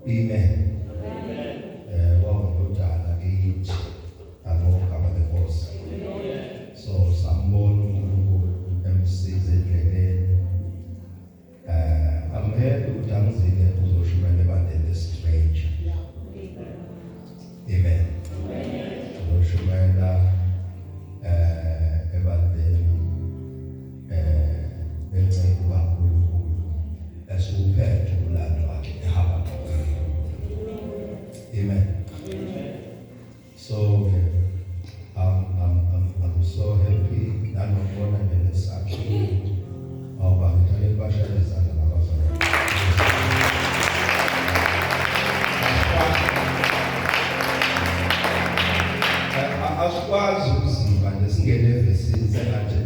Amen. Wawudala kithi alokho lenkosi. So sambona uNkulunkulu emsize endleleni. I'm here ukuthi angizile uzoshumela ebandleni lestranger. Amen. Uzoshumela ebandleni benceke kaNkulunkulu esuphethe umlando wakhe ehamba naye. Amen. So I'm so happy that I'm born in this actually. Our Italian Pasha is asikwazi ukuziva nesingene evesini sengathi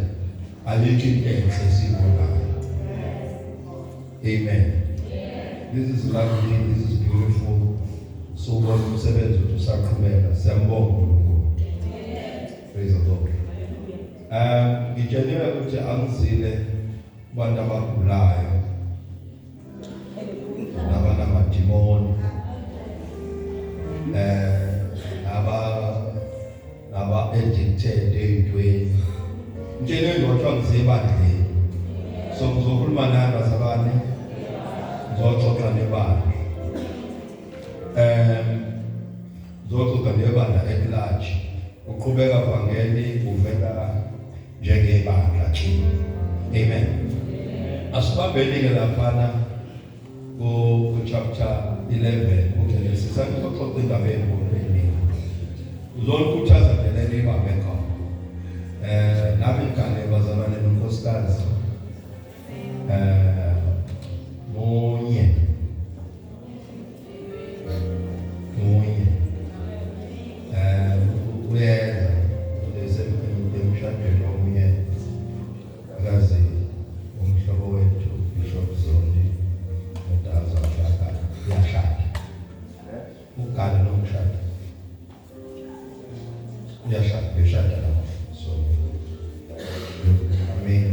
alikho intense esiyibonayo. Amen. This is lovely, this is beautiful. So ubona umsebenzi ukuthi usaqhubeka, siyambonga uNkulunkulu. Praise the Lord. Ngitsheliwe ukuthi angizile kubantu abagulayo nabanama-demon aba-addicted ey'ntweni. Ngitsheliwe ngothiwa ngisebandleni. So ngizokhuluma nani bazalwane, ngizoxoxa nebandla. Zoxoxa nebandla at-large. Uqhubeka vangeli uvela njengebandla thina. Amen. Asibambeni-ke laphana ku-chapter 11 uGenesis. Sangizoxoxa indaba enkulu. Uzonikhuthaza ngelento ibambe khona. Nami ngane bazalwane nonkosikazi. Munye. Uyeza emshadweni omunye akazi umhlobo wethu Bishop Zondi uDaza ushaka uyashada. Ugane nomshado. Uyashada beshada lapho. So I mean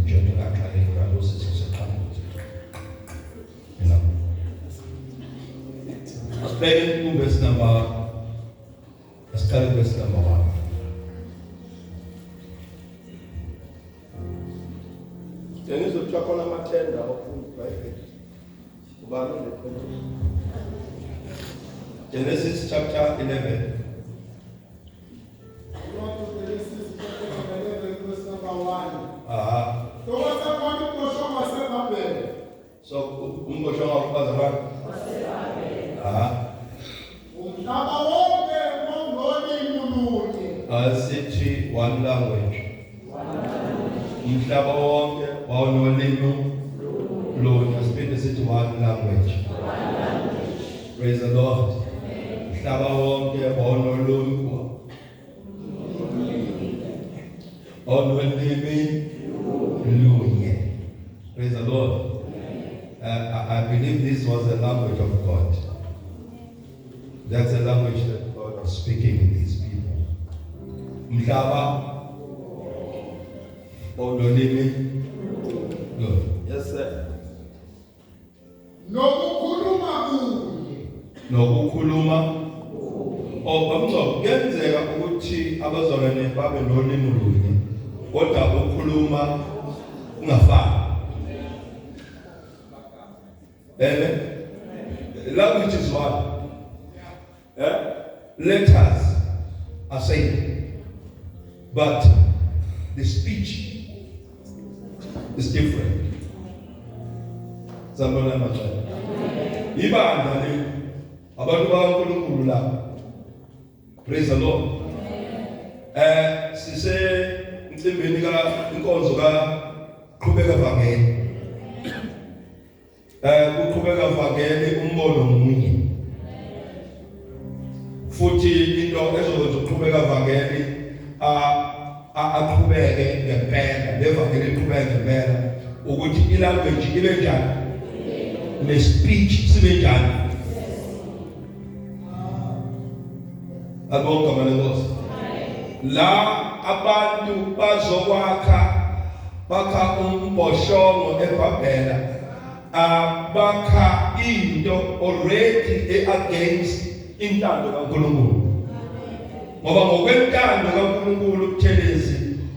njengoba ngaqala ngalo sesiseqhamuza. Yena. Asibheke kuverse number 1. Ngizothola amathenda ofundi Bible. Ubani lekhona? Genesis chapter 11. Genesis chapter 11 verse number 1. So what's the point of Moshe wasebambele? So uMoshe wabazalwana. Umhlaba wonke wongolimi lunye. Asithi one language. Umhlaba wonke wawunolimi lunye. Asiphinde sithi one language. Praise the Lord. Umhlaba wonke wawunolimi lunye. Praise the Lord. I believe this was the language of God. That's the language that God was speaking with His people. Mhlaba onolimi. Good. Yes, sir. Nokukhuluma. Kuyenzeka ukuthi abazalwane babe nolimi lunye, kodwa ukukhuluma ungafani. Amen. Language is one. Letters are same, but the speech is different. Somebody ibandla le abantu bakaNkulunkulu la. Praise the Lord. Sise mcimbini ka inkonzo ka qhubeka vangeli. Uqhubeka vangeli umbono munye. Futhi into ezokwenza uqhubeka vangeli aqhubeke ngempela, levangeli iqhubeke ngempela ukuthi ilanguage ibe njani, ne speech sibe njani. Abonga malenkosi. La abantu bakha umbhoshongo eBhabhela, bakha into already against intando kaNkulunkulu. Ngoba ngokwentando kaNkulunkulu Buthelezi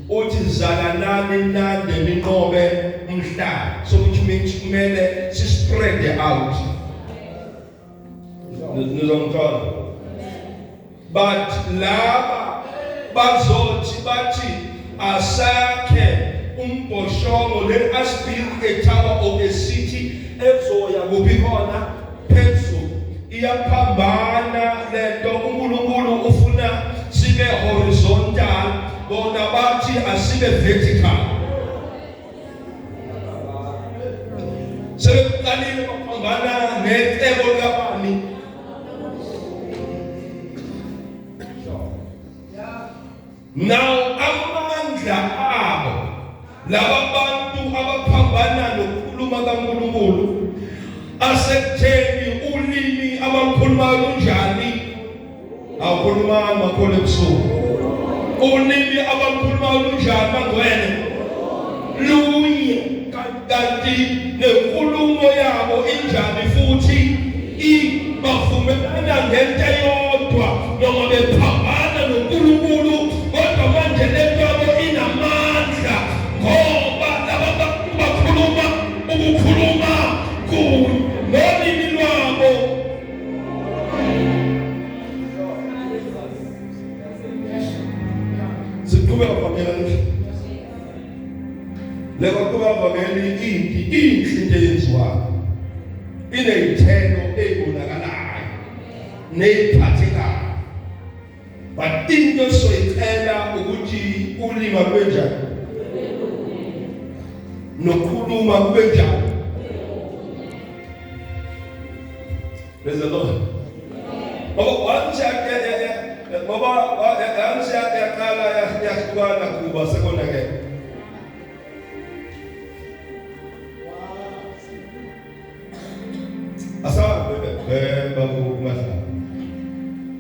uthi zalanani nande ninqobe umhlaba. So which means kumele si spread out. Nizongithola. But laba bazothi bathi asakhe umbhoshongo le asbuild a tower of a city ezoya kuphi khona phezulu. Iyaphambana lento uNkulunkulu ufuna sibe horizontal, bona bathi asibe vertical. Sebeqalile baphambana necebo likabani. Now amandla abo laba bantu abaphambana nokukhuluma kaNkulunkulu asekutheni ulimi abakhuluma kanjani awukhuluma makhole ebusuku. Ulimi abakhuluma kanjani mangwele lunye kanti nenkulumo yabo injani futhi bavumelana ngento eyodwa noma bephambana noNkulunkulu. Kodwa manje lento yabo inamandla ngoba laba bantu bakhuluma ukukhuluma nolimi lwabo. Siqhubeka phambili leko kuba phambili inhle into eyenziwayo inezithelo ezibonakalayo neziphathekayo. But into soyicela ukuthi ulima kanjani nokhuluma kanjani. Praise the Lord. Once yaqala yahlukana kuba sekonakele.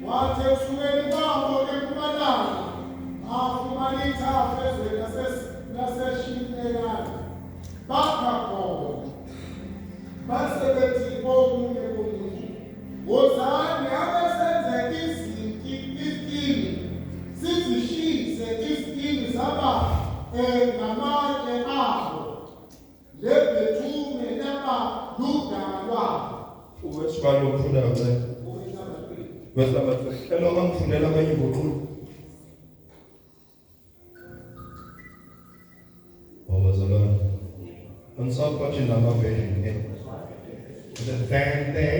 Wathi usukela kwabo eMpumalanga afumana ithafa ezweni laseshinekelane bakha khona basebethi omunye komunye wozani abesenze izitini sizishise izitini zaba ngamatshe abo lebethume labaludalwa. Uwesibalo ufuna kancane. Wesabathu elo ngifundela kanye ngoqulu. Owazalwana. Ansaphathi nama version eh. The van day.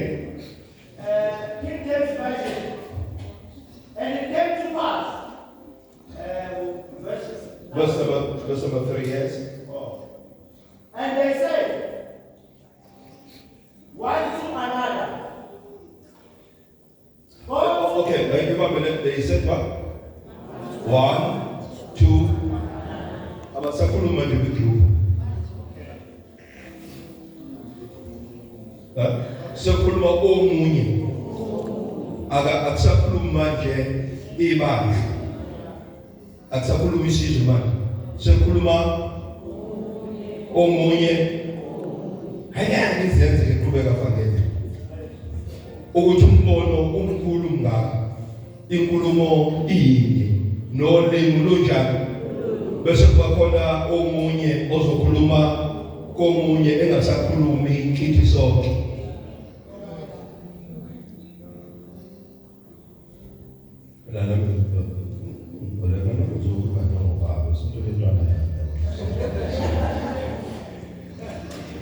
King James Version. And it came to pass. Verse number 3, yes. And they said, one to another. Okay, give a minute. They said what? 1, 2. Abasakhuluma nje kwigroup. Sakhuluma omunye. Akusakhuluma nje ibandla. Akusakhuluma isizwe manje. Sakhuluma omunye. Hayani izenze iqhubeka phambili. Ukuthi umbono omkhulu ngaka inkulumo inye nolimi lunjani bese kuba khona omunye ozokhuluma komunye engasakhulumi kithi sonke.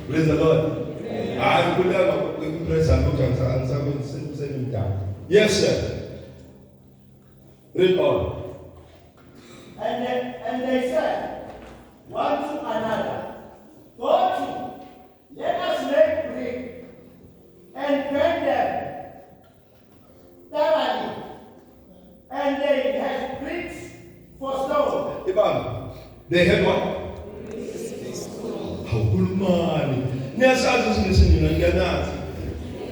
Praise the Lord. Yes, sir. Read on. And they said, one to another, go to, let us make brick and burn them thoroughly. And they had bricks for stone. Ibang, they had what? How good man.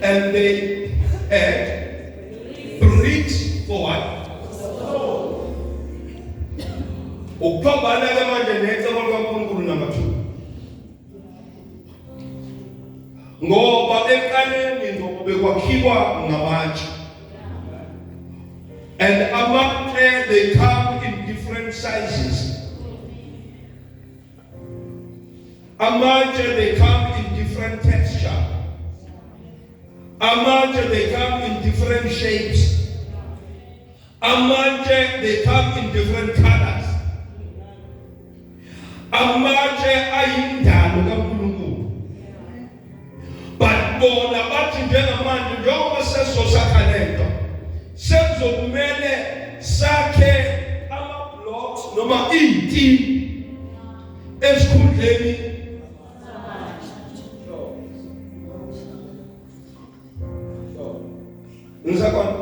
And they had bricks for what? Ukubana ke manje necebo likaNkulunkulu number 2. ngoba eqaleni bekwakhiwa ngamatshe. And amatshe, they come in different sizes. Amatshe, they come in different texture. Amatshe, they come in different shapes. Amatshe, they come in different colors. Amatshe ayindalo kaNkulunkulu. But bona bathi njengamanje njengoba sesosakha lento sezokumele sakhe ama-blocks noma iy'tini esikhundleni ngisakona.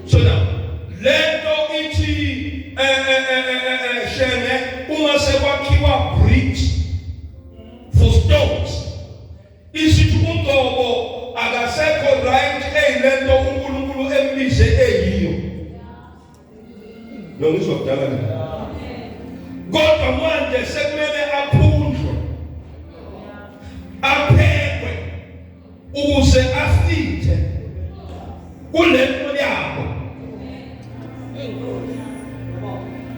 So now lento ithi shene uma sekwakhiwa bricks for stones, isithi uNgobo akasekho right eyilento uNkulunkulu embize eyiyo. Lo ngizwa kudala nje. Kodwa manje sekumele aphundwe, aphekwe ukuze afithe kulento yabo.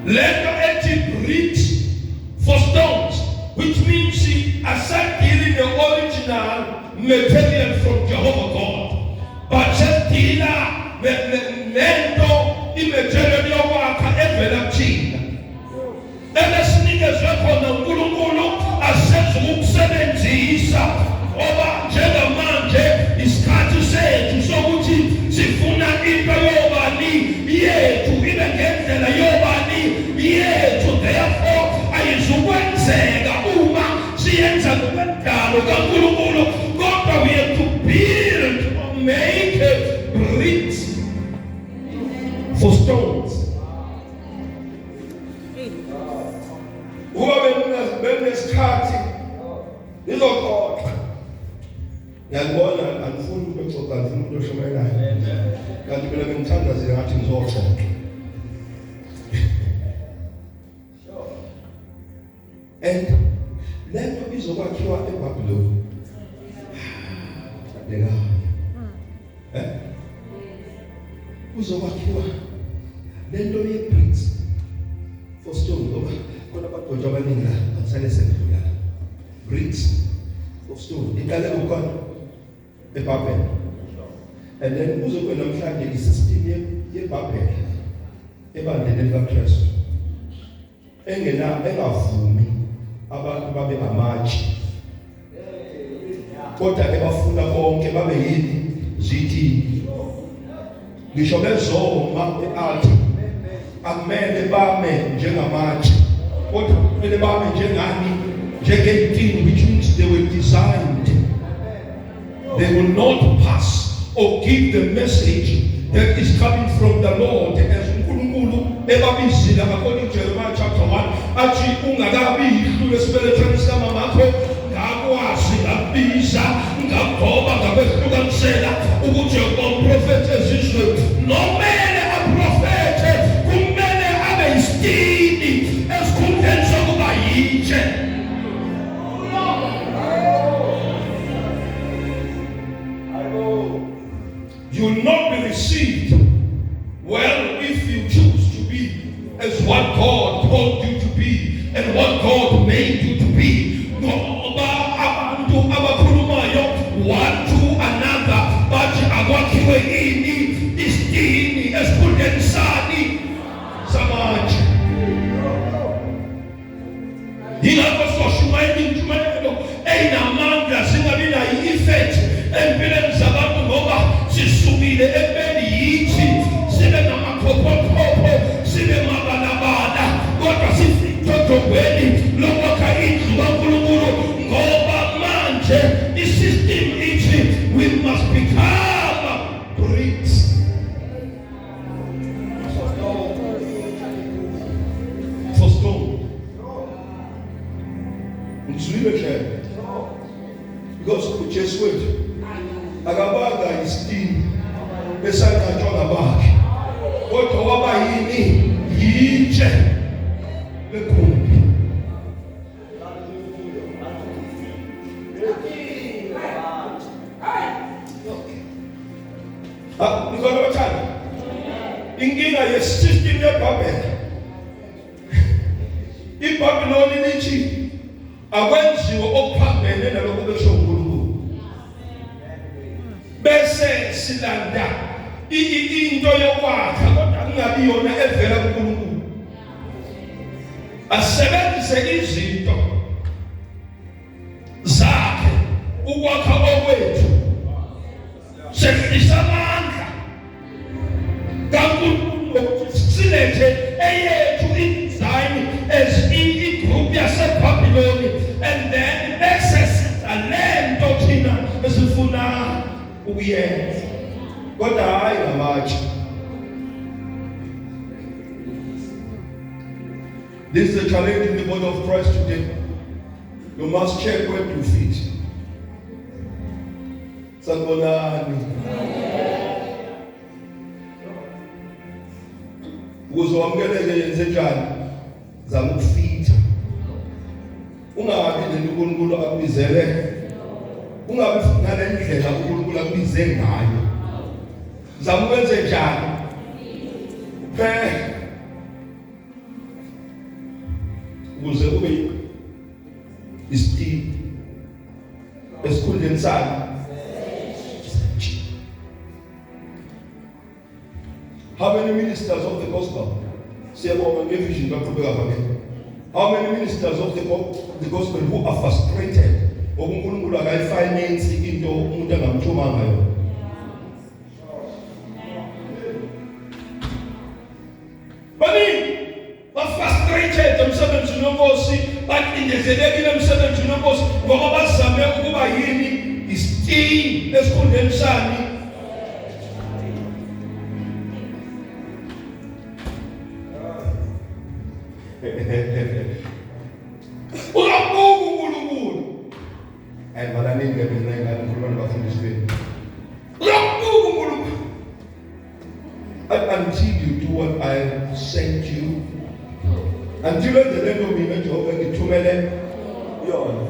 Lento ethi bricks for stones, which means asadili the original material from Jehovah God, but sadila lento imaterial yokwakha evela kuthina ebesinikezwe khona uNkulunkulu asenze ukusebenzisa ngoba njengamanje isikhathi sethu sokuthi sifuna into yobani yethu ibe ngendlela yobani yethu, therefore ayizukwenzeka uma siyenza ngokwendalo kaNkulunkulu, kodwa we have to build or make bricks for stones. Uba benesikhathi nizoxoxa, ngiyakubona angifuni ukuxoxa, ngifuna umuntu oshumayelayo, kanti mina bengithandazile ngathi ngizoxoxa. And lento izokwakhiwa eBhabhiloni. Kuzokwakhiwa lento ye-bricks for stone, ngoba khona abagojwa abaningi la bakusale sendlula. Bricks for stone iqale ukukhona eBhabheli, and then kuzokuba namhlanje isystem yeBhabheli ebandleni likaKristu engavumi abantu babe amatshe, kodwa ebafuna bonke babe yini zithini. Ngisho bezoma e-altar akumele bame njengamatshe, kodwa kumele bame njengani, njengey'tini, which means they were designed. They will not pass or give the message that is coming from the Lord, as uNkulunkulu ebabizile according to Jeremiah chapter 1 athi ungakabi ihlule esibelethelweni sikamamakho ngakwazi ngabiza ngagoba ngabehlukanisela ukuthi uprofethi ezizweni nomele aprofethe kumele abe isitini esikhundleni sokuba yitshe. You will not be received well if you choose to be as what God told you to be and what God made you to be. Ngoba abantu abakhulumayo one to another bathi akwakhiwe ini isitini esikhundleni sani samanje. Yingakho soshumayela intshumayelo eyinamandla singabi nayo i-effect empilweni zabantu, ngoba sisukile empeni yithi sibe namakhophokhopho sibe mabalabala, kodwa sifithodongweni lokwakha indlu kaNkulunkulu, ngoba manje isystem ithi we must become bricks for stone. Ngizwile nje because uJesu wethu akabanga isitini esanatshwa ngabakhe, kodwa waba yini yitshe lekhumbi. Ngikona bathanda. Inkinga yesystem yeBhabheli. iBhabhiloni lithi akwenziwe okuphambene nalokho besho uNkulunkulu. Bese silanda into yokwakha kodwa kungabi yona evela kuNkulunkulu. Asebenzise izinto zakhe ukwakha okwethu. Sehlisa amandla kaNkulunkulu silethe eyethu inzani as igroup yaseBhabhiloni, and then lento thina esifuna ukuyenza kodwa hayi ngamatshe. This is the challenge in the body of Christ today. You must check where you fit. Sanibonani. Ukuze wamkeleke yenze njani? Zama ukufitha. Ungabi neNkulunkulu akubizele. Ungabi ngale ndlela uNkulunkulu akubize ngayo. Zama ukwenze njani? Ukuze ube isiphi esikhundleni sakhe. How many ministers of the gospel? How many ministers of the gospel who are frustrated? UNkulunkulu akayifinance into umuntu angamthuma ngayo. Frustrated emsebenzini wenkosi, bacindezelekile emsebenzini wenkosi ngoba bazame ukuba yini isithini esikhundleni sani. Uyabuka uNkulunkulu and malaningi ngebenenga uNkulunkulu bafundisi benu. Uyabuka uNkulunkulu until you do what I sent you. Until the land of me Jehovah ngithumele yona.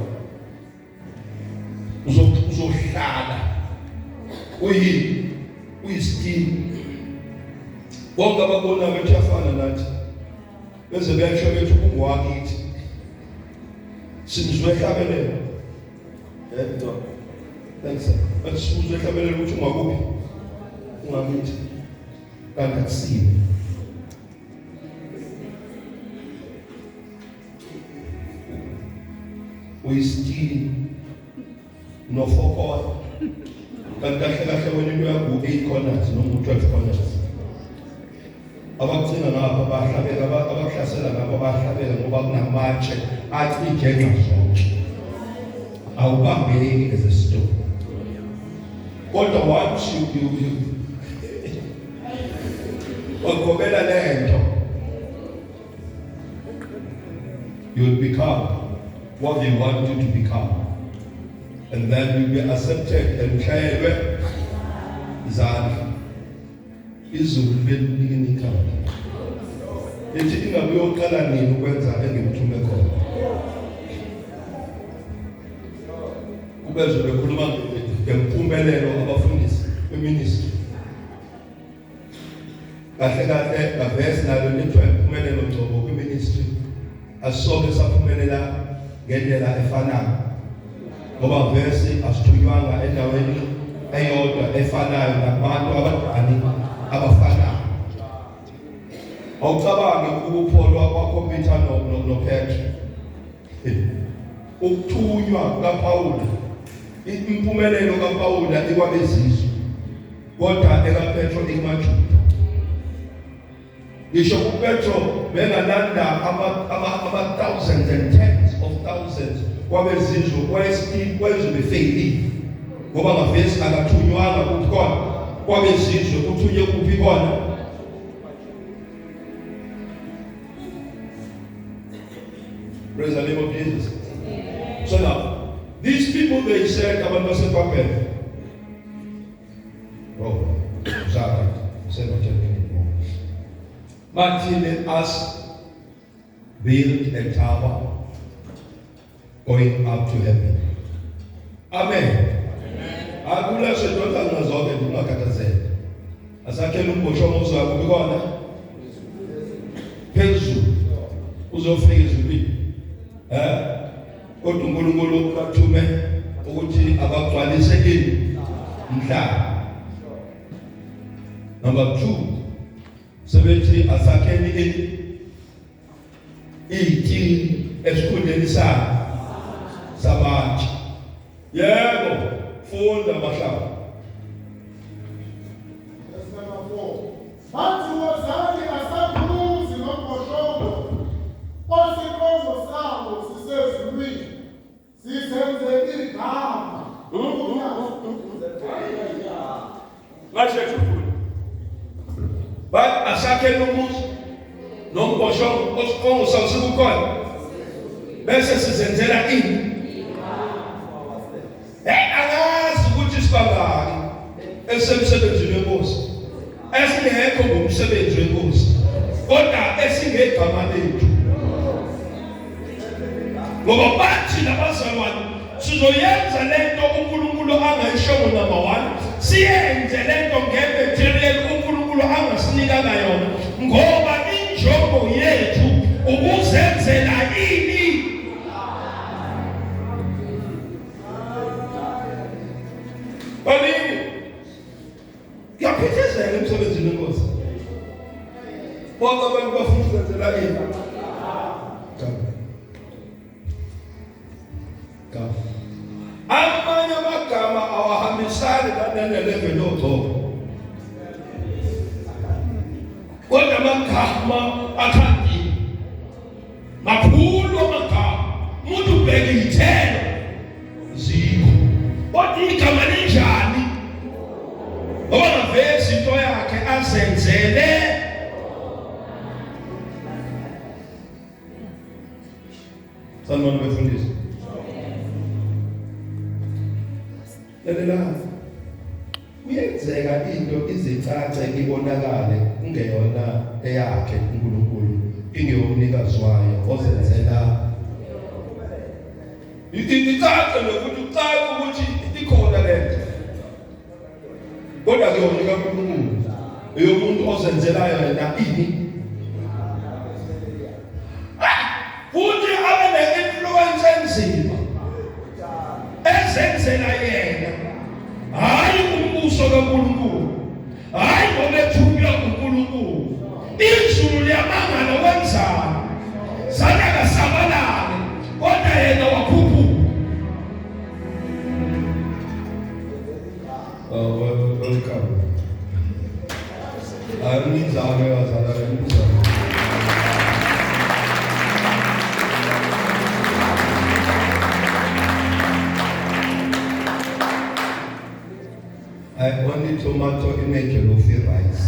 Uzohlala uyisithini. Bonke ababona bethi afana nathi. Bese beyasho bethi ungwakithi. Sizwe hlabelela. Thanks sir. But sizwe hlabelela ukuthi ungakuphi? Ungamithi. Kanti akusiyo. Uyisithini nofokona. Kanti kahle wena into yakho 8 corners noma 12 corners. Abagcina ngapha bahlabela abakuhlasela ngapha bahlabela ngoba kunamatshe athi ijenga zonke. Awubambeki as a stone. Kodwa once you wakobela lento, you will become what they want you to become, and then you'll be accepted and tried. Zani izulu belinika ethi ingabe uyoqala nini ukwenza engimthume khona. Kube bekhuluma ngempumelelo abafundisi beministry. Kahle bavesi nalo lethu impumelelo ngcobo kwiministry. Asobe saphumelela ngendlela efanayo. Ngoba vesi asithunywanga endaweni eyodwa efanayo nabantu abadala abafanayo. Awucabange ukupholwa kwaKhompiyutha noPetro. Ukuthunywa kaPawulu, impumelelo kaPawulu ikwabezizwe. Kodwa ekaPetro ikumaJuda. Ngisho uPetro bengalanda ama thousands and tens of thousands kwabezizwe kwezibefeyili. Ngoba ngavesi akathunywanga kukhona kwabezizwe kuthunywe kuphi kona. Praise the name of Jesus. So now, these people they said abantu baseBhabheli. Oh, sorry. Say not anymore. But let us build a tower going up to heaven. Amen. Akula sedonta ngazonke ngakhathazela. uzenzela umbhoshongo uzakho bikona phezulu uzofika ezulwini kodwa uNkulunkulu ukathume ukuthi abagcwalise ini umhlaba. Number 2, sebethi asakheni ini iti esikhundleni sabantu. Yebo, funda bahlaba. Verse number 4. Bathi wozani asakhuluzi nombhoshongo osikhongo sabo sisezulwini sizenze igama. Ngashethu futhi. But asakheni umuzi nombhoshongo osikhongo sabo sikukhona. Bese sizenzela ini. Angazi ukuthi sibangaki esemsebenzini wenkosi esingekho ngomsebenzi wenkosi kodwa esingegama lethu ngoba bathi nabazalwane sizoyenza lento uNkulunkulu angayishongo number 1 siyenze lento ngematerial uNkulunkulu angasinikanga yona ngoba injongo yethu ukuzenzela ini. Balini yaphithezela emsebenzini wenkosi bonke abantu bafuna ukuzenzela ini amanye amagama awahambisani nale-level ogcoba kodwa amagama athandile makhulu amagama umuntu ubheke iy'thelo zikho kodwa igama linjani ngoba ngavesi into yakhe azenzele sanibona befundisa lalelani kuyenzeka into izicace ibonakale kungeyona eyakhe uNkulunkulu ingeyomnikazi wayo ozenzela icace nokuthi ucace ukuthi ikhona lento kodwa kuyonika uNkulunkulu eyomuntu ozenzelayo yena ini futhi abe ne-influence enzima ezenzela yena hayi umbuso kaNkulunkulu hayi ngoba ethunywa uNkulunkulu izulu liyamangala wenzani sana kasabalale kodwa yena wakhuphuka. Welcome. Anizame wazalwane mzalwane. I only tomato in a jollof rice.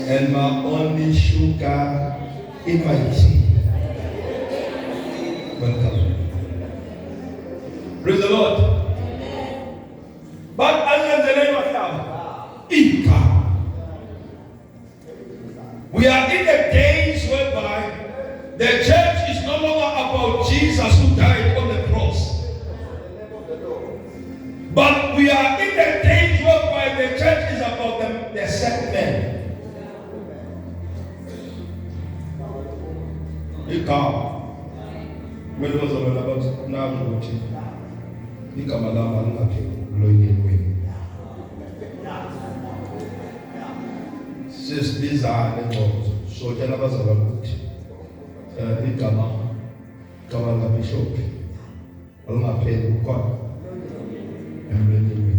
And my only sugar in my tea. Welcome. Praise the Lord. But we are in the days whereby the church is no longer about Jesus who died on the cross. But we are in the days whereby the church is about the set men. Sesibizana ngqondo sonke labazalwane ukuthi igama labishop alingapheli ukhona emlonyeni.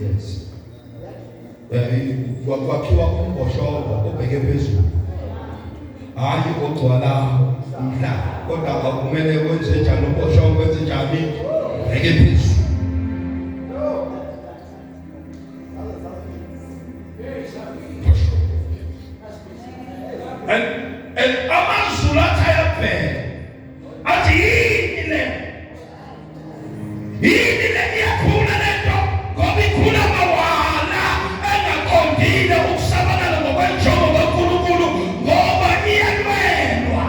Yes. Kwakhiwa umbhoshongo obheke phezulu hayi ogcwala umhlaba kodwa akumele wenze njani umbhoshongo wenze njani ubheke phezulu. And amazulu athayabheka athi yini le iyakhula lento ngoba ikhula mawala engaqondile ukusabalala ngokwenjongo kaNkulunkulu ngoba iyalwelwa.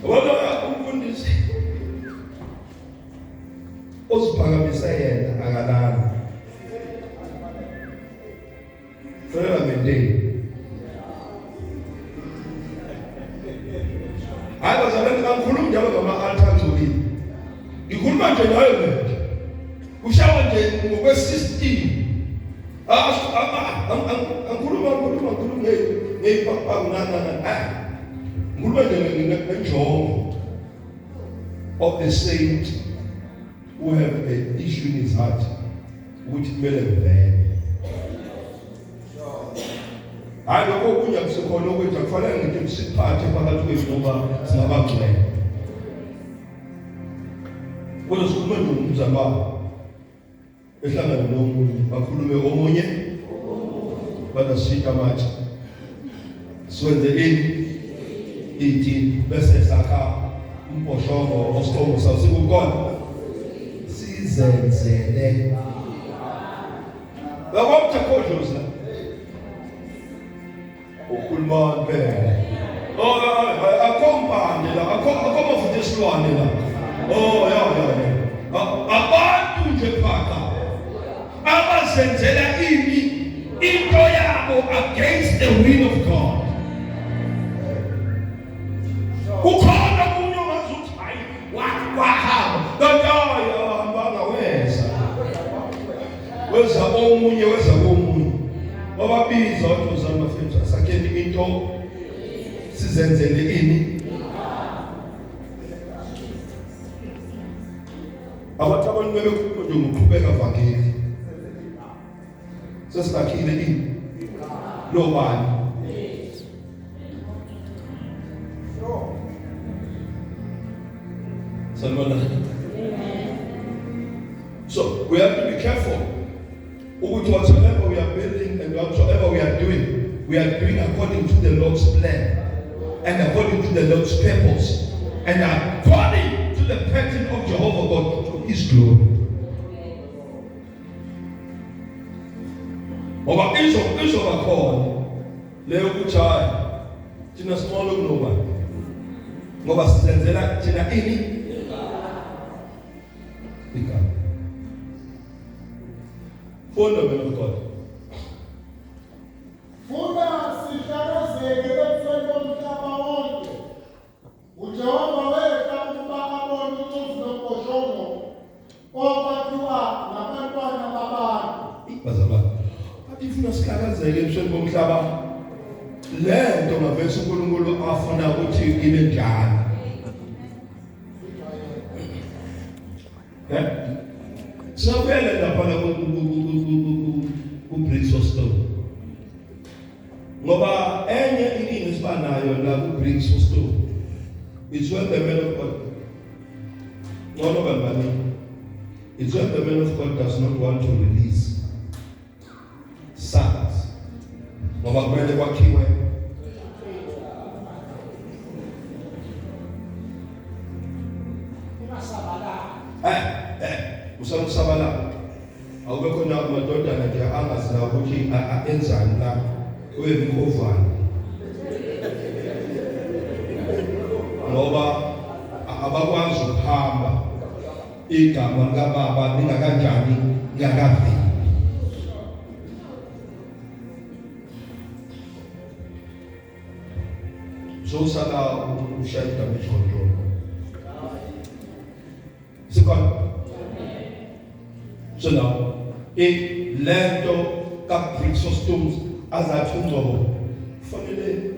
Wona umfundisi Osiphakamisa yena akalala. Fanele maintain. Hayi bazalwane angikhulumi njalo ngama-altar angcolile. Ngikhuluma nje nawe manje. Ushawa nje ngokwesystem. Angikhuluma ngeyipapa nana. Ngikhuluma nje ngenjongo of the saint who have an issue in his heart ukuthi kumele kuvele. Hayi lokho kunye kusekhona ukuthi akufanele ngithi siphathe phakathi kwethu ngoba singabangcwele. Kodwa sikhuluma nomzamo wabo. Ehlangana nomunye bakhulume omunye badasika manje. Siwenze ini ithi bese sakha umbhoshongo osixongo sasikukhona. Sizenzele. Bakwathi kodloza. Ukhuluma phela. Akompande la, akomafuthesilwane la. Ya. Abantu nje phaka. Abazenzela into yabo against the will of God. Ukhona umuntu ongazuthi hayi wahamba. Kodwa hamba weza omunye wababiza wathi uzama mfethu sakheni into sizenzele ini. Abantu bebe ngokuqhubeka vangeli. Sesibakhile ini lo bani. So we have to be careful. Whatsoever we are building and whatsoever we are doing according to the Lord's plan and according to the Lord's purpose and according to the pattern of Jehovah God to His glory. Ngoba izobakhona leyo kuthaya thina small kunoba ngoba sizenzela thina ini igama. Fundament of God. Funda sihlakazeke ebusweni bomhlaba wonke. uJehova wethu ukuba abone ucuzu lomboshongo okwakhiwa ngabantwana babantu. Bazalwane, athi funa sihlakazeke ebusweni bomhlaba. Le nto ngavese uNkulunkulu afuna ukuthi ibe njalo. Singabuyela lapha ku-bricks of stone. Ngoba enye inini esibanayo la ku-bricks of stone. It's when the man of God, it's when the man of God does not want to release sons. Ngoba kumele kwakhiwe usamsabala. Awube khona amadodana nje angazi ukuthi enzani la wemkhovane. Ngoba abakwazi ukuhamba igama likababa lingakanjani lingakaveli. So sala ushaya damage control. So now, lento ka bricks of stones azathi ungcobo fanele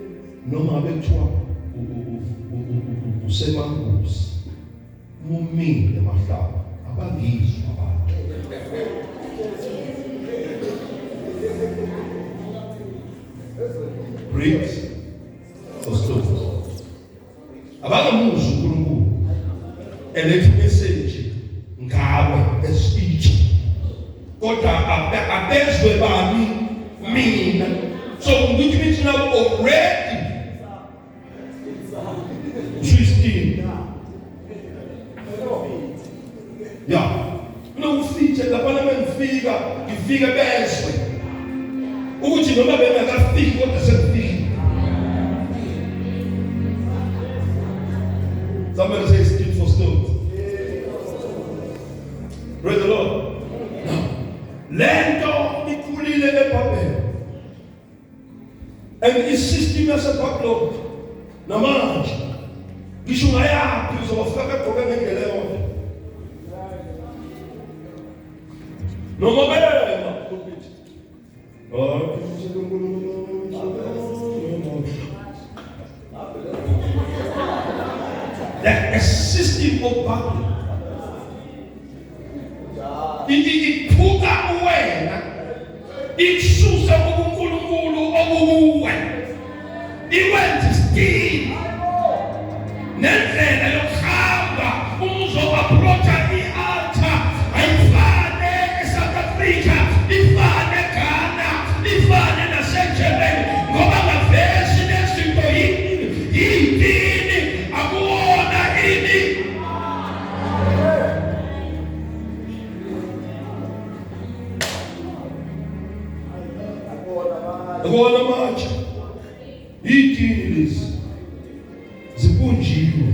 noma bethiwa usemangusi mumile emahlaba abangizwa abantu. Bricks of stones abangamuzwa uNkulunkulu elethe message ngawe espeech. Kodwa abezwe bami mina. So which means now already 16. Yeah. No feature lapha ngifika bezwe. Ukuthi noma bengakafiki kodwa sekufika. Somebody says for stones. Praise the Lord. Now, lento ikhulile eBhabhele. And i-system yaseBhabhele namanje ngisho ngayaphi uzofika begqoke ngendlela eyodwa. Noma bema kuphithi. The system of Babylon. Iphuka wena ikususa kuNkulunkulu okuwe iwenza isitili nendlela yokuhamba uzoapproacha i-altar ayifane eSouth Africa ifane eGhana ifane naseJermany ngoba ngavesi nezinto yini akuwona ini. Akona manje idini lezi zipunjiwe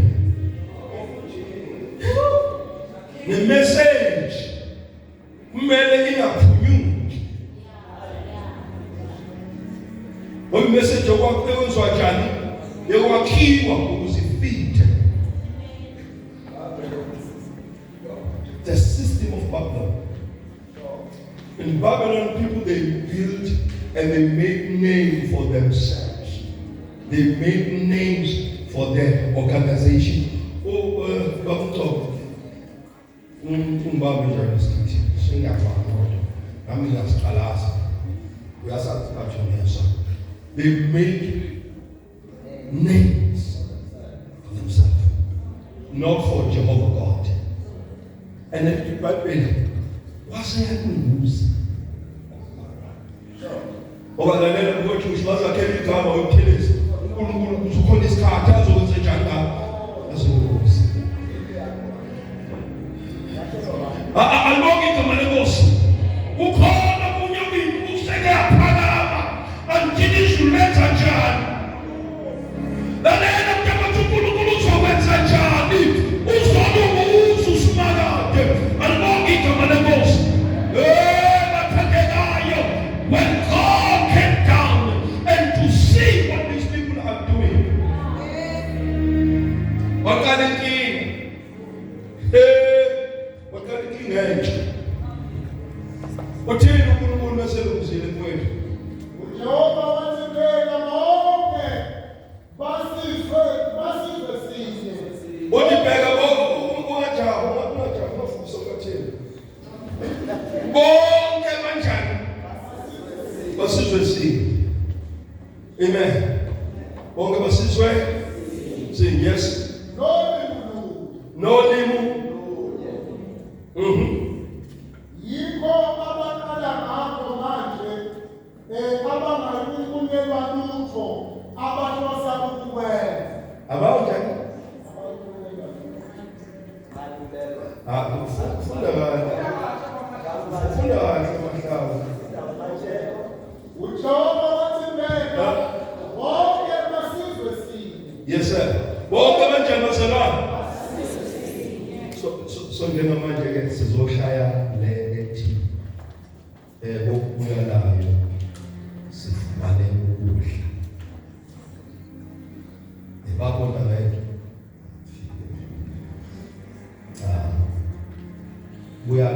ne-message kumele ingaphunyuki. Ngoba i-message yokwenziwa njani yokwakhiwa ukuze ifite. The system of Babylon. In Babylon, people, they built and they made names for themselves. They made names for their organization. They made names for themselves, not for Jehovah God. And then the Bible, what's happening? Obalalele ukuthi usibaza kele igama uphilisa uNkulunkulu ukhona isikhathi azokwenza njani ngawo azokwenza alonke igama lenkosi ukhona unyawini useke yaphakama anjini izulu lenza njani lalela ukuthi uNkulunkulu uzokwenza njani uzolubuza usimakade alonke igama lenkosi when God came down and to see what these people are doing. What kind of king? What kind of king age? What kind of king mesele kuzile kwethu? Ujehova wathibela bonke basizwe sizwe. Odibheka ungajabu ungafuso kathini. Bonke kanjani? Basizwe sinye. Amen. Bonke basizwe sinye. Yes. No limu. Yikho abaqala ngakho manje abangayikunyelwa lutho abahlosa ukukwenza. Abawunjani? Funda kahle. Funda kahle amahlala. Ujehova wathibela bonke basizwe sinye. Yes sir. Bonke kanjani bazalwane? So njengamanje ke sizoshaya le ethi okubuya nayo sifumane ukudla. Ebabona ngayo. Buya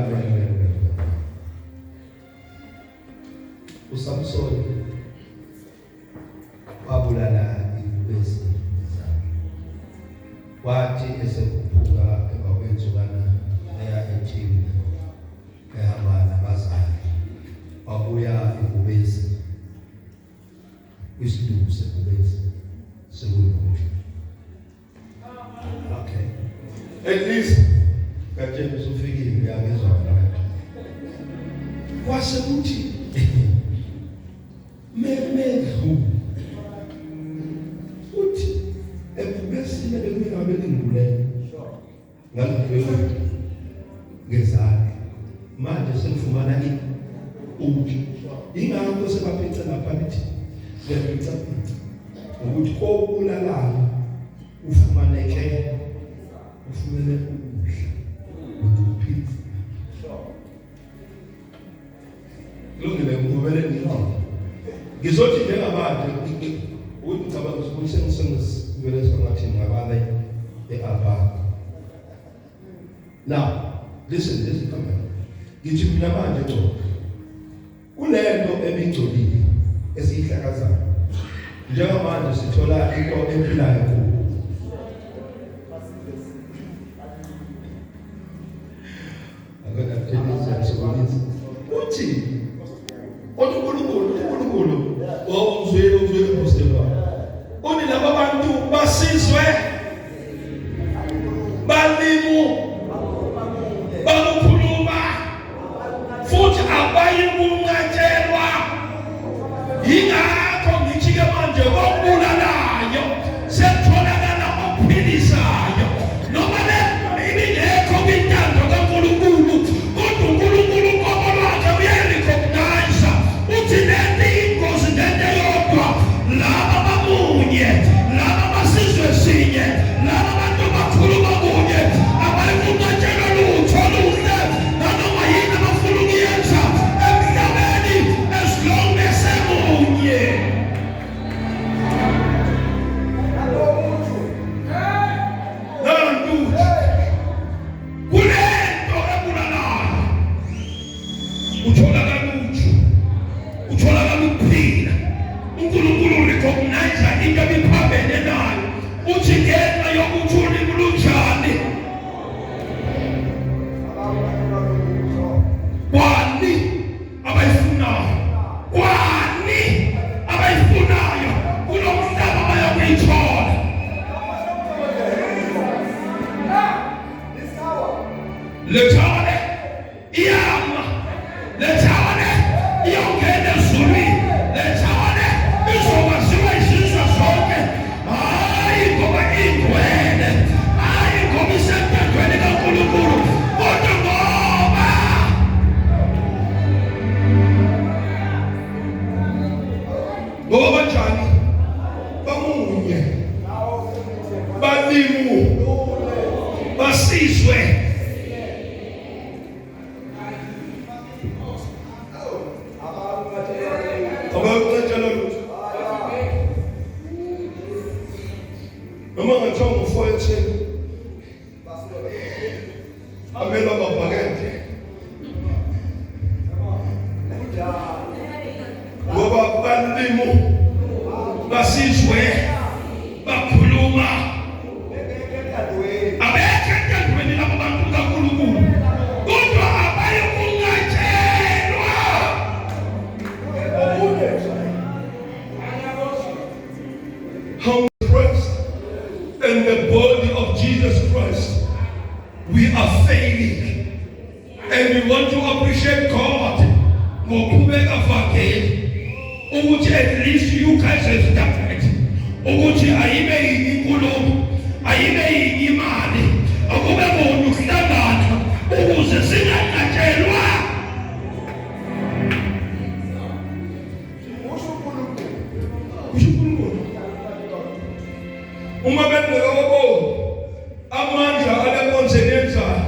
uSamson wabulala ibhesi zakhe. Wathi esekhuphuka ekwenzukana eya eThini ehamba nabazali wabuya ebhubesi isiduku sebhubesi sekuyikho. Okay, at least kanje usufikile uyangezwa ngayo kwase kuthi memedlu uthi ebhubesini bekungabe lingule ngakho ngezakhe manje sekufumana uthi ingakho sebaphetha lapha ngephetha ukuthi kobulalana ufumaneke sifumene ukudla ukuphila. Kulungile ngivumele ngihambe. Ngizothi njengamanje ukuthi ngicabanga ukuthi sengisivele sengathi ngabale eAlbania. Now, listen, come on. Ngithi mina manje ngco. Kunento ebingcolile esihlakazayo. Njengamanje sithola into emphilayo kubo. Uthi uNkulunkulu uzwele impostela. Oni laba bantu basizwe balimu balukhuluma futhi abayikunqatshelwa. Yingakho ngithi ke manje kokubulalayo sekutholakala okuphilisayo noma ibingekho kwintando kaNkulunkulu kodwa uNkulunkulu ngokolwakhe uyayirecognize uthi lento ingozi lento yodwa laba bamunye laba basizwe sinye laba bantu bakhuluma kunye abayikunqatshelwa lutho luhle nanoma yini abafuna ukuyenza emhlabeni as long as emunye. Utholakala ukuphila. uNkulunkulu recognize into ebiphambene nayo uthi ngenxa yokuthi ulimi lunjani kwani abayifunayo kulo mhlaba bayakuyithola. Lethane iyama, lethane iyongena ezulwini, lethane izokwasiwa izizwe zonke. Hayi ngoba ingcwele, hayi ngoba isemthethweni kaNkulunkulu, kodwa ngoba banjani? Bamunye, balimu, basizwe. Noma ngathiwa ngufowethu amela babhakede ngoba balimu basizwe bakhuluma abekho entandweni labo bantu kaNkulunkulu kodwa abayikunqatshelwa. In the body of Jesus Christ, we are failing, and we want to appreciate God. Ngokubeka fakeli ukuthi at least you guys have started. Ukuthi ayibe inkulumo, ayibe imali, akube khona ukuhlangana ukuze singanqatshelwa. Uma bengekho amandla alekonzeni yenzayo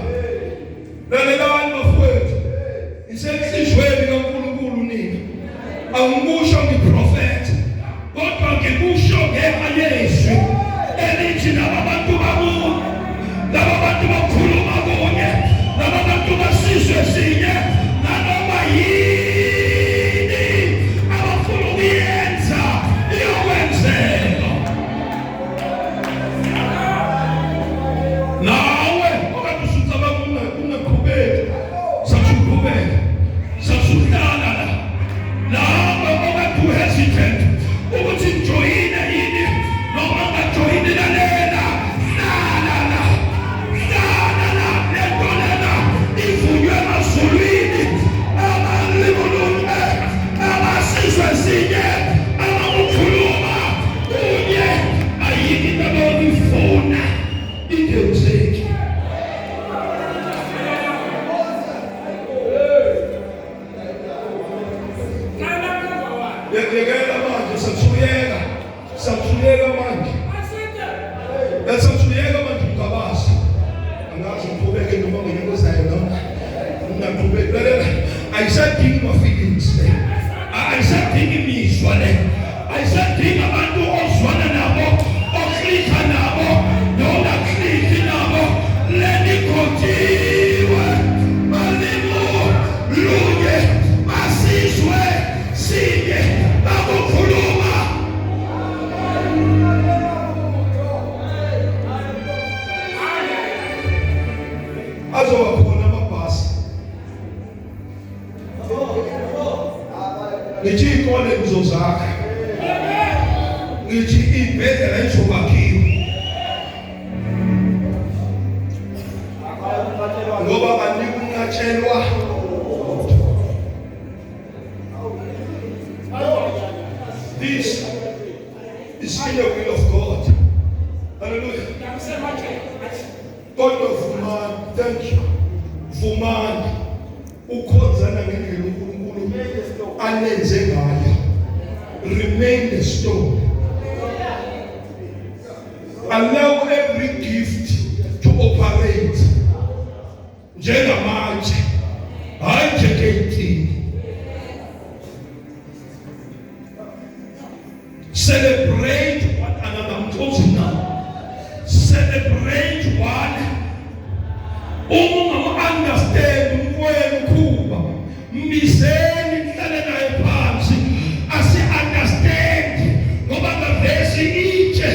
lalelani bafowethu isenhlizweni kaNkulunkulu nina. Angikusho ngiprofetha kodwa ngikusho ngenxa yezwi elithi laba bantu bamunye angazi uqhubeke noma ngenyikozayo noma ungaqhubeki. Lalela, ayisadingi ama-feelings le, ayisadingi imizwa le, ayisadingi abantu ozwana nabo, oklika nabo nongakliki nabo. Lenikhotiwe balimo lunye basizwe sinye bakukhuluma. Azobakhona amabhasi, ngithi iy'kole ngizozakha, ngithi iy'bhedlela izobakhiwa, ngoba banika ukunqatshelwa. This is in the will of God. Hallelujah. Kodwa vumani, thank you. Vumani ukhonzana ngendlela uNkulunkulu anenze ngayo. Remain the stone. Allow every gift to operate. Njengamanje, hayi njengey'tini. Celebrate one another. I'm closing now. Celebrate one. Understand where kuba mbizeni nihlale naye phansi asi-understand ngoba ngavesi itshe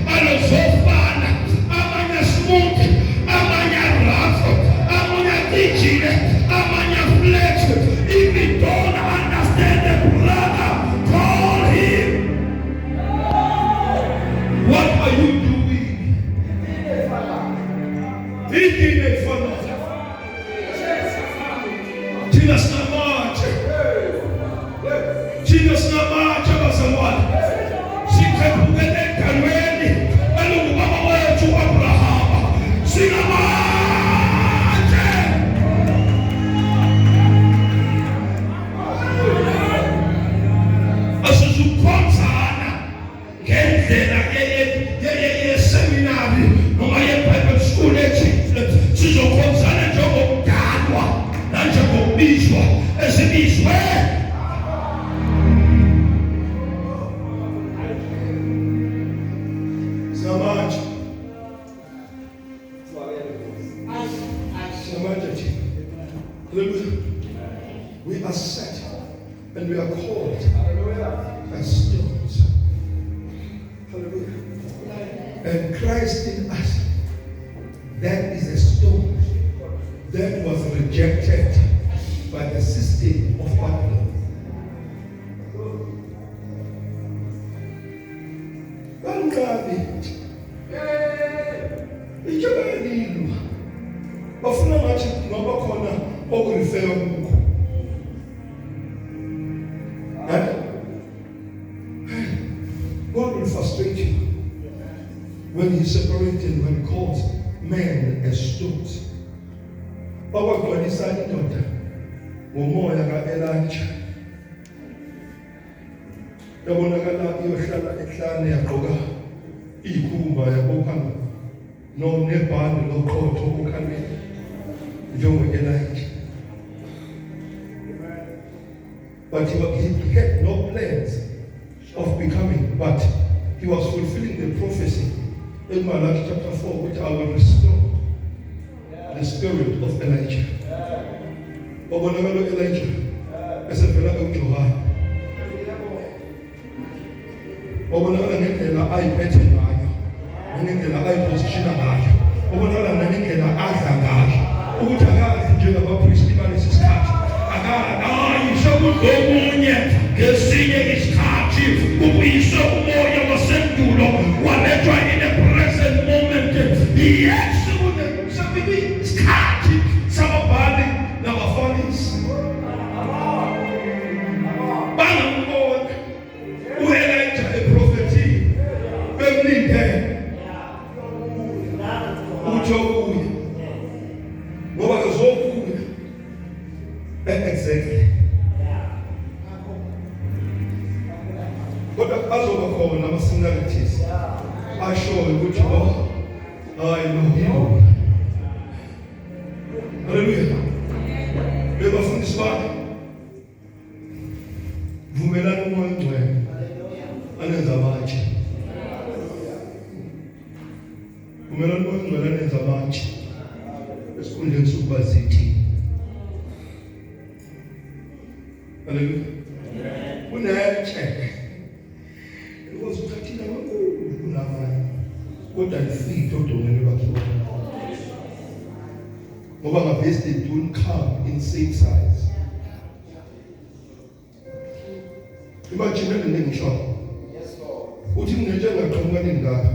alozofana amanye smooth amanye rough amanye dijile amanye flex. If you don't understand the brother, call him. What are you doing? Idine fana thina sinamatshe bazalwane, siqhephukele engalweni elungubaba wethu u-Abrahama. Sinamatshe. Asizukhonzana ngendlela yeseminari noma ye-Bible school ethile, sizokhonzana njengokudalwa nanjengokubizwa esibizwe. We are set and we are called as stones. Hallelujah. And Christ in us, that is a stone that was rejected by the system of Babylon. Bafuna ngathi ngoba khona okurifera kukho. God will frustrate you when He separates and when He calls men as stones. Bakwagcwalisa indoda ngomoya ka-Elijah. Yabonakala iyohlala ehlane yagqoka ikhumba yabopha nebhande loqotho okhalweni njengo-Elijah. But he had no plans of becoming, but he was fulfilling the prophecy in Malachi chapter 4, which I will restore the spirit of Elijah. Obonakalo Elijah esevela kuJohane. Obonakala ngendlela ayiphethe ngayo, ngendlela ayipositiona ngayo. Obonakala ngendlela adla ngayo. Ukuthi akazi njengabapristi balesi sikhathi. Akayisho kuzomunye ngesinye isikhathi ubuyiswe umoya wasendulo walethwa in the present moment. Yes, sabibi isikhathi sababhali nabafanisi bangambona u-Elijah eprofethini bemlindele ukuthi obuye ngoba kazobuya exactly. Kodwa azoba khona ama-similarities ashoyo ukuthi I know him. ujongelane zamanje esikhundleni sokuba zithi. Hallelujah. Unecheck. Because ukhathina kakhulu kunamanye. Kodwa lifithe odongeni lwakhe. Ngoba ngavest they don't come in same size. Imagine ngisho. Yes Lord. Uthi nginetshe ngaqhamuka lengaka.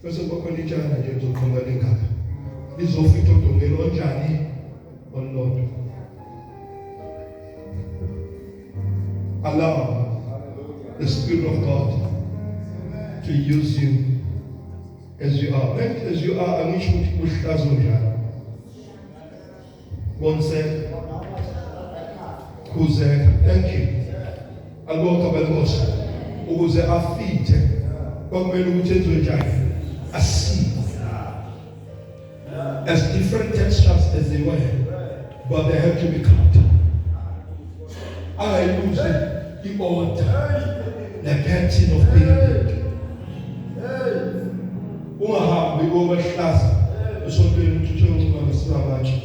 Bese kwakhona itshana nje lizoqhamuka lengaka. Lizofitha odongeni onjani olodwa. Allow the Spirit of God to use you as you are. And as you are, I need you to push that on. One said, who's there? Thank you. I'll walk up and go. Who's there? Our feet. What made you change your giant? A sea. As different textures as they were, but they have to be cut. I lose the order, the pattern of being. Ungahambi obahlaza esontweni uthuthe unqaba sibabathi.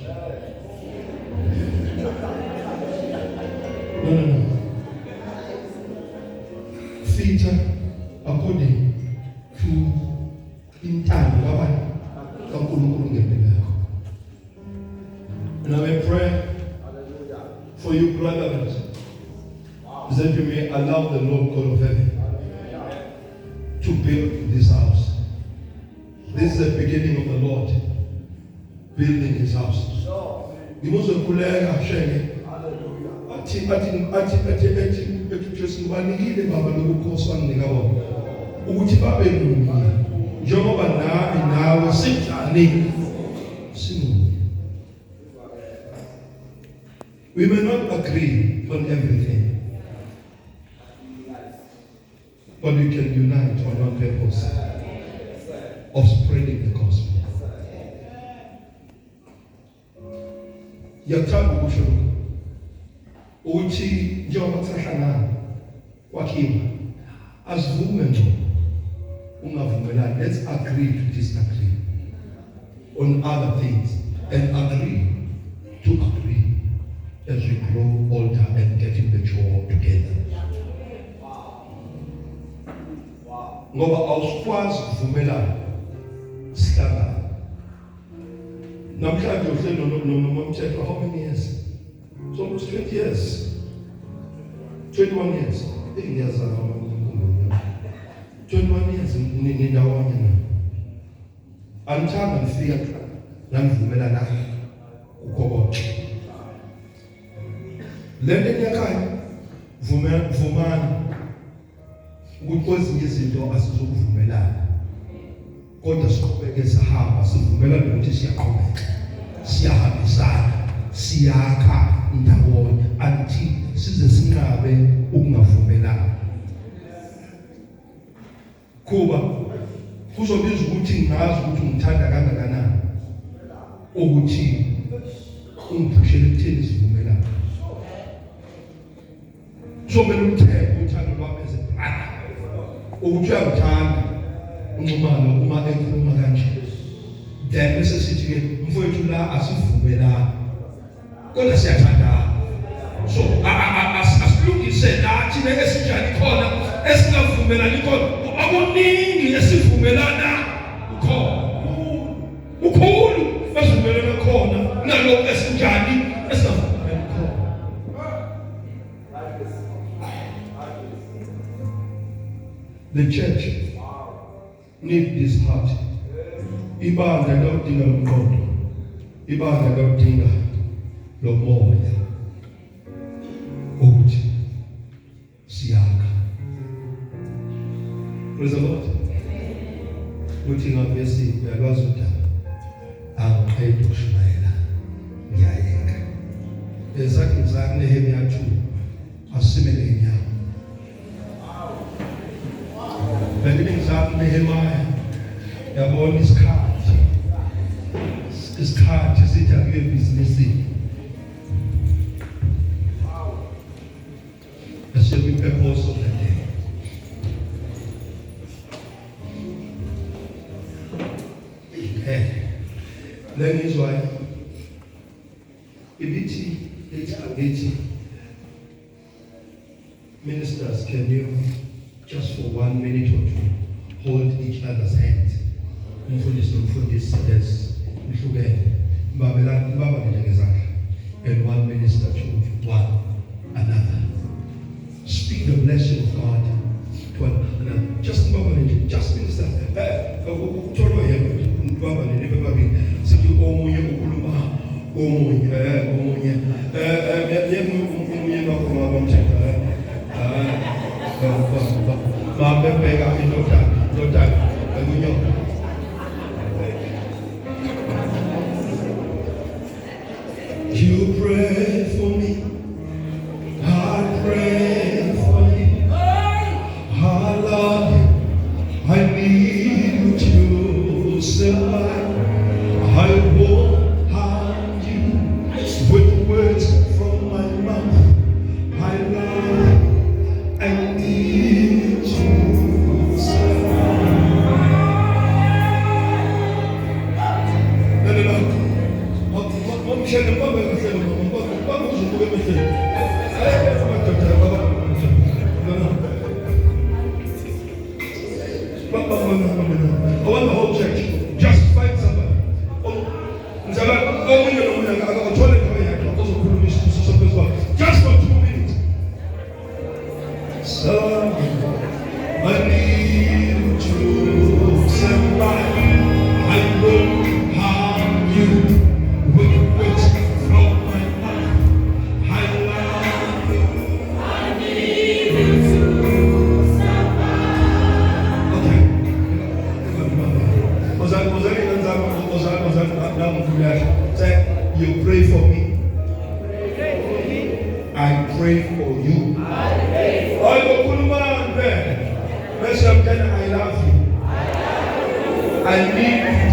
No. Feature according to intando kabantu kaNkulunkulu ngempilo yakho. And I pray for you, brothers, that you may allow the Lord God of heaven to build this house. This is the beginning of the Lord building his house. Ngimuzokhuleka shenge. Athi Jesu banikile baba lokukhosi wanginika bona. Ukuthi babe munye. Njengoba nami nawe sinjani. Simunye. We may not agree on everything, but we can unite on one purpose of spreading the gospel. Yathanda ukusho ukuthi njengoba kusahlangana kwakhiwa asivume nje ungavumelani. Let's agree to disagree on other things and agree to agree as we grow older and getting the job together. Ngoba awusikwazi kuvumelana sihlangana. Namhlanje uhlelo nomthetho how many years? It's almost 20 years. 21 years. 21 years ndawonye na. Anithanga nifika nanivumela naye ukhoboke. Lento enyakhaya vumani ukuthi kwezinye izinto asizokuvumelana. Kodwa siqhubeke sihamba sivumelana ukuthi siyaqhubeka. Siyahambisana, siyakha ndawonye until size sinqabe ukungavumelana. Kuba kuzobiza ukuthi ngazi ukuthi ngithanda kangakanani ukuthi ungiphushele ekutheni sivumelana. Zomela umthetho uthando lwami ezibhaka ukuthi uyangithanda uncumalo uma ekhuluma kanje. Then bese sithi ke mfowethu la asivumelana kodwa siyathandana. So asilungise nathi esinjani khona esingavumelani khona. Akuningi esivumelana khona. Ukhulu esivumelana khona nalokho esinjani esingavumelani khona. The church need this heart. Ibandla lodinga umqondo. Ibandla lodinga lomoya. Ukuthi siyakha. Praise the Lord. Uthi ngavesi uyakwazi udaba. Angiqedi ukushumayela. Ngiyayeka. Ezathi ngizake Nehemiah 2 asimele inyama. Bengithi ngizake Nehemiah yabona isikhathi sithi akuye ebhizinisini. That's the purpose of the day. Lengizwayo ibithi ministers, can you just for 1 minute or two hold each other's hands? Umfundisi yes mhlukene mbabelani ngezandla and one minister to one another. Speak the blessing of God to another. Just minister. Uthola yena mbabani nebabini sithi omunye ukhuluma omunye wakho ngabamthetha mabebheka indoda akunyoka. You pray for me, I pray for you. I love you, I need you to survive. I won't harm you with words from my mouth. I love you, I need you to survive. No. I want the whole church. Just find somebody. Just for 2 minutes. So I need to survive. I won't harm you. You pray for me. I pray for you. I love you. I need